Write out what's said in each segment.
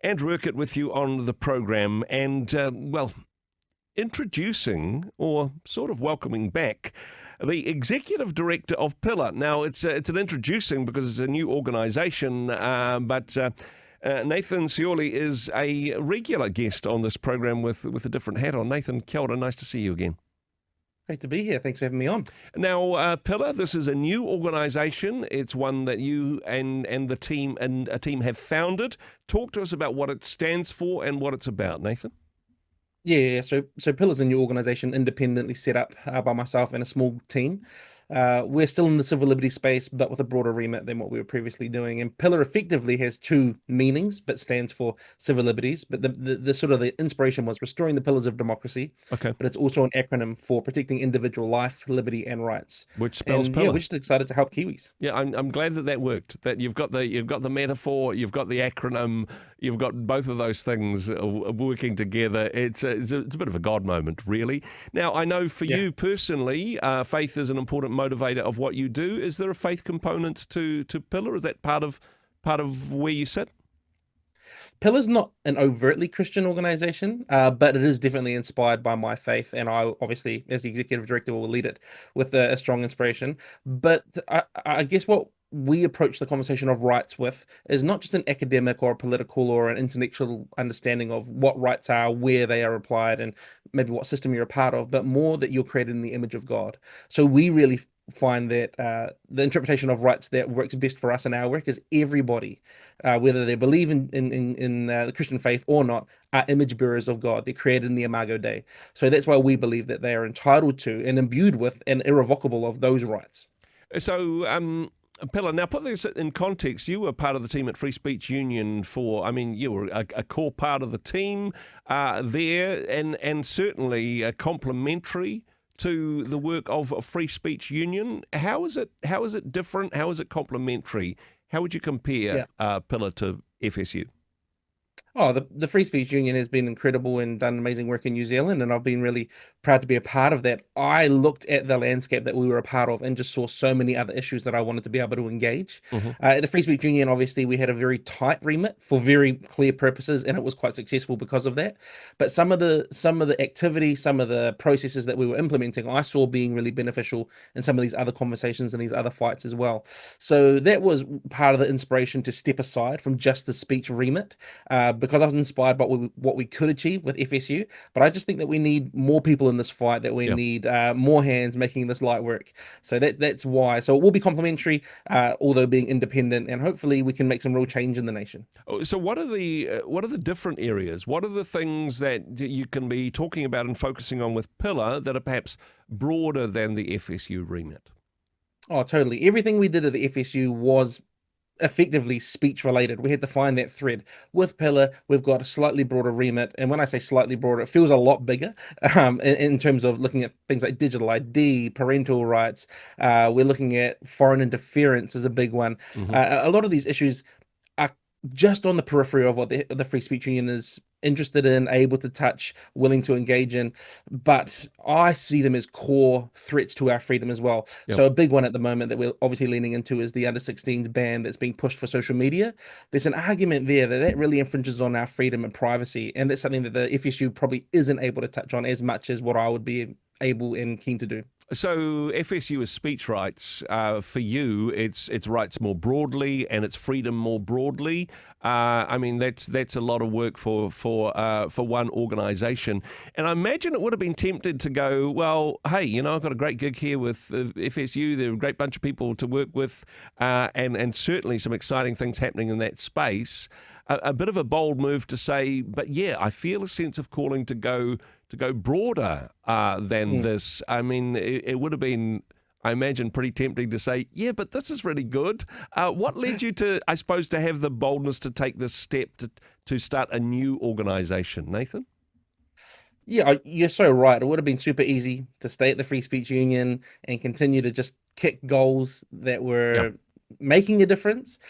Andrew Urquhart with you on the program, and introducing or sort of welcoming back the executive director of Pillar. Now, it's an introducing because it's a new organisation, but Nathan Seiuli is a regular guest on this program with a different hat on. Nathan, kia ora, nice to see you again. Great to be here. Thanks for having me on. Now, Pillar, this is a new organisation. It's one that you and the team and a team have founded. Talk to us about what it stands for and what it's about, Nathan. So Pillars, a new organisation independently set up by myself and a small team. We're still in the civil liberty space, but with a broader remit than what we were previously doing. And Pillar effectively has two meanings, but stands for civil liberties. But the sort of the inspiration was restoring the pillars of democracy. Okay. But it's also an acronym for protecting individual life, liberty, and rights. Which spells And Pillar. we're just excited to help Kiwis. Yeah, I'm glad that worked. That you've got the metaphor, you've got the acronym, you've got both of those things working together. It's a bit of a God moment, really. Now, I know for you personally, faith is an important motivator of what you do. Is there a faith component to Pillar? Is that part of where you sit? Pillar's not an overtly Christian organization, but it is definitely inspired by my faith, and I obviously, as the executive director, will lead it with a strong inspiration. But I guess what we approach the conversation of rights with is not just an academic or a political or an intellectual understanding of what rights are, where they are applied, and maybe what system you're a part of, but more that you're created in the image of God. So we really find that the interpretation of rights that works best for us in our work is everybody, whether they believe in the Christian faith or not, are image bearers of God. They're created in the Imago Dei. So that's why we believe that they are entitled to and imbued with and irrevocable of those rights. So, Pillar, now put this in context. You were part of the team at Free Speech Union you were a core part of the team there, and certainly complementary to the work of Free Speech Union. How is it different? How is it complementary? How would you compare Pillar to FSU? Oh, the Free Speech Union has been incredible and done amazing work in New Zealand, and I've been really proud to be a part of that. I looked at the landscape that we were a part of and just saw so many other issues that I wanted to be able to engage. Mm-hmm. At the Free Speech Union, obviously, we had a very tight remit for very clear purposes, and it was quite successful because of that. But some of the activity, some of the processes that we were implementing, I saw being really beneficial in some of these other conversations and these other fights as well. So that was part of the inspiration to step aside from just the speech remit. Because I was inspired by what we could achieve with FSU. But I just think that we need more people in this fight, that we need more hands making this light work. So that's why. So it will be complementary, although being independent, and hopefully we can make some real change in the nation. So what are the different areas? What are the things that you can be talking about and focusing on with Pillar that are perhaps broader than the FSU remit? Oh, totally. Everything we did at the FSU was effectively speech related. We had to find that thread. With Pillar, we've got a slightly broader remit, and when I say slightly broader, it feels a lot bigger in terms of looking at things like digital ID, parental rights. We're looking at foreign interference is a big one. Mm-hmm. A lot of these issues are just on the periphery of what the Free Speech Union is interested in, able to touch, willing to engage in, but I see them as core threats to our freedom as well. Yep. So a big one at the moment that we're obviously leaning into is the under 16s ban that's being pushed for social media. There's an argument there that really infringes on our freedom and privacy, and that's something that the FSU probably isn't able to touch on as much as what I would be able and keen to do. So FSU is speech rights. For you, it's rights more broadly and it's freedom more broadly. I mean, that's a lot of work for one organisation. And I imagine it would have been tempted to go, well, hey, I've got a great gig here with FSU. They're a great bunch of people to work with, and certainly some exciting things happening in that space. A bit of a bold move to say, but yeah, I feel a sense of calling to go broader than this. I mean, it would have been, I imagine, pretty tempting to say, yeah, but this is really good. What led you to, I suppose, to have the boldness to take this step to start a new organisation, Nathan? Yeah, you're so right. It would have been super easy to stay at the Free Speech Union and continue to just kick goals that were making a difference.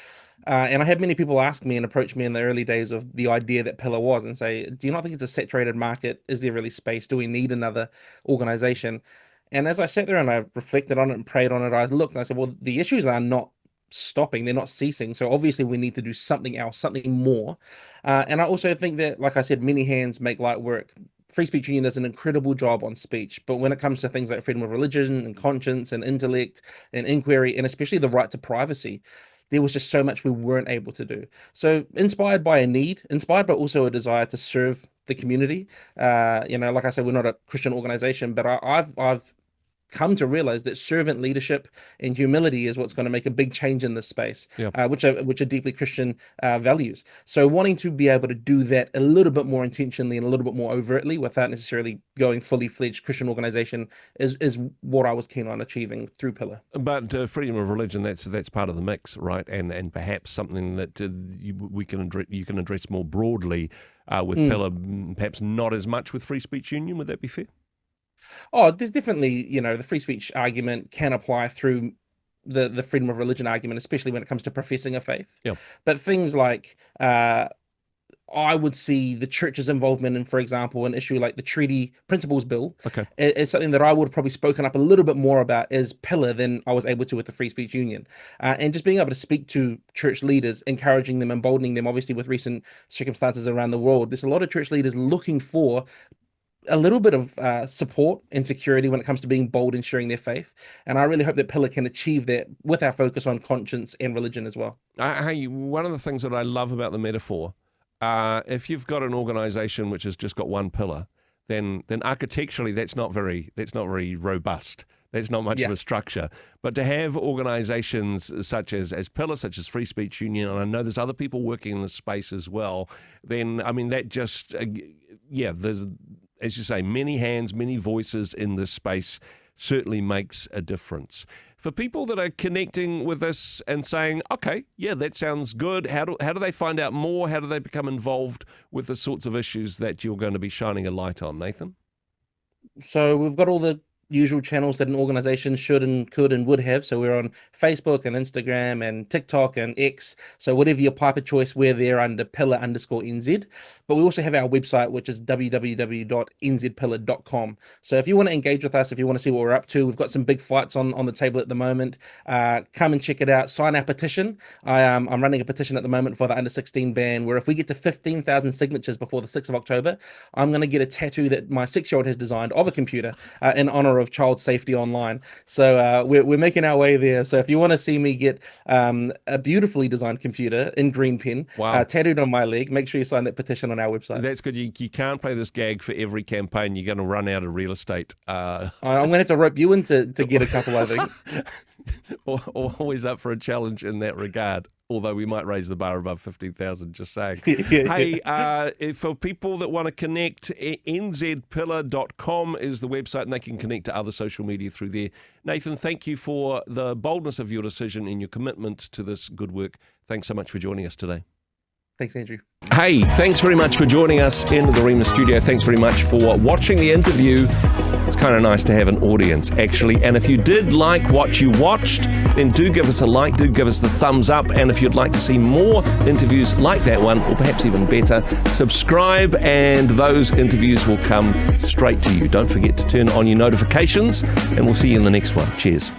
And I had many people ask me and approach me in the early days of the idea that Pillar was and say, do you not think it's a saturated market? Is there really space? Do we need another organization? And as I sat there and I reflected on it and prayed on it, I looked and I said, well, the issues are not stopping, they're not ceasing. So obviously we need to do something else, something more. And I also think that, like I said, many hands make light work. Free Speech Union does an incredible job on speech, but when it comes to things like freedom of religion and conscience and intellect and inquiry, and especially the right to privacy, there was just so much we weren't able to do. So inspired by a need, inspired by also a desire to serve the community. Like I said, we're not a Christian organization, but I've come to realize that servant leadership and humility is what's going to make a big change in this space, Yeah. which are deeply Christian values. So wanting to be able to do that a little bit more intentionally and a little bit more overtly without necessarily going fully fledged Christian organization is what I was keen on achieving through Pillar. But freedom of religion, that's part of the mix, right? And perhaps something that you can address more broadly with Pillar, perhaps not as much with Free Speech Union. Would that be fair? Oh, there's definitely, the free speech argument can apply through the freedom of religion argument, especially when it comes to professing a faith. Yeah. But things like I would see the church's involvement in, for example, an issue like the Treaty Principles Bill is something that I would have probably spoken up a little bit more about as Pillar than I was able to with the Free Speech Union. And just being able to speak to church leaders, encouraging them, emboldening them, obviously with recent circumstances around the world, there's a lot of church leaders looking for a little bit of support and security when it comes to being bold in sharing their faith. And I really hope that Pillar can achieve that with our focus on conscience and religion as well. Hey, one of the things that I love about the metaphor, if you've got an organization which has just got one pillar, then architecturally that's not very robust. There's not much of a structure. But to have organizations such as Pillar, such as Free Speech Union, and I know there's other people working in the space as well, then, I mean, that just, there's, as you say, many hands, many voices in this space certainly makes a difference. For people that are connecting with us and saying, okay, yeah, that sounds good, how do they find out more? How do they become involved with the sorts of issues that you're going to be shining a light on, Nathan? So we've got all the usual channels that an organization should and could and would have. So we're on Facebook and Instagram and TikTok and X. So whatever your pipe of choice, we're there under pillar_NZ. But we also have our website, which is www.nzpillar.com. So if you want to engage with us, if you want to see what we're up to, we've got some big fights on the table at the moment. Come and check it out. Sign our petition. I'm running a petition at the moment for the under 16 ban, where if we get to 15,000 signatures before the 6th of October, I'm going to get a tattoo that my 6-year-old has designed of a computer in honor of child safety online. So we're making our way there. So if you want to see me get a beautifully designed computer in green pen tattooed on my leg, make sure you sign that petition on our website. That's good. You can't play this gag for every campaign. You're going to run out of real estate. I'm going to have to rope you in to get a couple, I think. Always up for a challenge in that regard. Although we might raise the bar above 15,000, just saying. Hey, for people that want to connect, nzpillar.com is the website, and they can connect to other social media through there. Nathan, thank you for the boldness of your decision and your commitment to this good work. Thanks so much for joining us today. Thanks, Andrew. Hey, thanks very much for joining us in the Rhema studio. Thanks very much for watching the interview. It's kind of nice to have an audience, actually. And if you did like what you watched, then do give us a like, do give us the thumbs up. And if you'd like to see more interviews like that one, or perhaps even better, subscribe and those interviews will come straight to you. Don't forget to turn on your notifications, and we'll see you in the next one. Cheers.